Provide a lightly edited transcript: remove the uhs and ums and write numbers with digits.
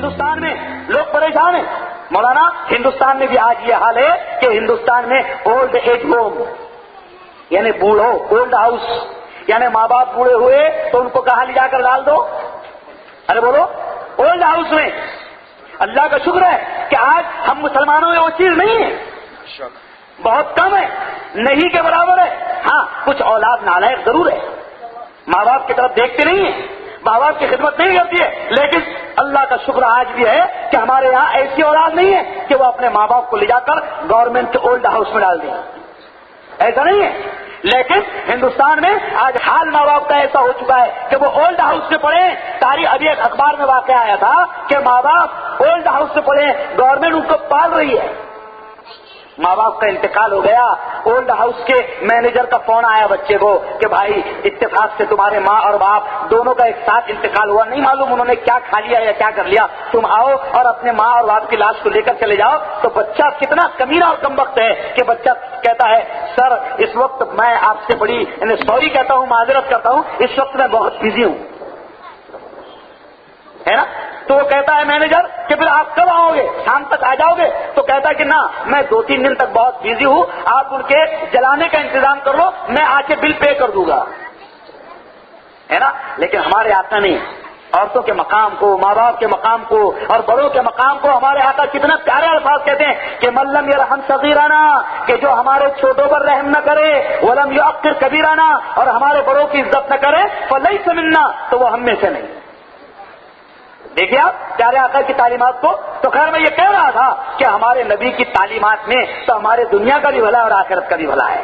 ہندوستان میں لوگ پریشان ہیں مولانا. ہندوستان میں بھی آج یہ حال ہے کہ ہندوستان میں اولڈ ایج ہوم یعنی بوڑھو اولڈ ہاؤس یعنی ماں باپ بوڑھے ہوئے تو ان کو کہاں لے جا کر ڈال دو؟ ارے بولو اولڈ ہاؤس میں. اللہ کا شکر ہے کہ آج ہم مسلمانوں میں وہ چیز نہیں ہے, بہت کم ہے, نہیں کے برابر ہے. ہاں کچھ اولاد نالائق ضرور ہے, ماں باپ کی طرف دیکھتے نہیں ہیں, ماں باپ کی خدمت نہیں کرتی ہے, لیکن اللہ کا شکر آج بھی ہے کہ ہمارے یہاں ایسی اولاد نہیں ہے کہ وہ اپنے ماں باپ کو لے جا کر گورنمنٹ کے اولڈ ہاؤس میں ڈال دیں. ایسا نہیں ہے. لیکن ہندوستان میں آج حال ماں باپ کا ایسا ہو چکا ہے کہ وہ اولڈ ہاؤس میں پڑھے. تاریخ ابھی ایک اخبار میں واقعہ آیا تھا کہ ماں باپ اولڈ ہاؤس میں پڑھے, گورنمنٹ ان کو پال رہی ہے. ماں باپ کا انتقال ہو گیا, اولڈ ہاؤس کے مینیجر کا فون آیا بچے کو کہ بھائی اتفاق سے تمہارے ماں اور باپ دونوں کا ایک ساتھ انتقال ہوا, نہیں معلوم انہوں نے کیا کھا لیا یا کیا کر لیا, تم آؤ اور اپنے ماں اور باپ کی لاش کو لے کر چلے جاؤ. تو بچہ کتنا کمینہ اور کم وقت ہے کہ بچہ کہتا ہے سر اس وقت میں آپ سے بڑی سوری کہتا ہوں, معذرت کرتا ہوں, اس وقت میں بہت بزی ہوں, ہے نا. تو وہ کہتا ہے مینیجر کہ پھر آپ کب آؤ گے, شام تک آ جاؤ گے؟ تو کہتا ہے کہ نہ میں 2-3 دن تک بہت بزی ہوں, آپ ان کے جلانے کا انتظام کر لو, میں آ کے بل پے کر دوں گا, ہے نا. لیکن ہمارے آقا نہیں, عورتوں کے مقام کو, ماں باپ کے مقام کو اور بڑوں کے مقام کو ہمارے آقا کتنا پیارے الفاظ کہتے ہیں کہ من لم یرحم صغیرنا, کہ جو ہمارے چھوٹوں پر رحم نہ کرے, ولم یعقر کبیرنا, اور ہمارے بڑوں کی عزت نہ کرے, فلیس منا, تو وہ ہم میں سے نہیں. دیکھیے آپ پیارے آقا کی تعلیمات کو. تو خیر میں یہ کہہ رہا تھا کہ ہمارے نبی کی تعلیمات میں تو ہمارے دنیا کا بھی بھلا ہے اور آخرت کا بھی بھلا ہے.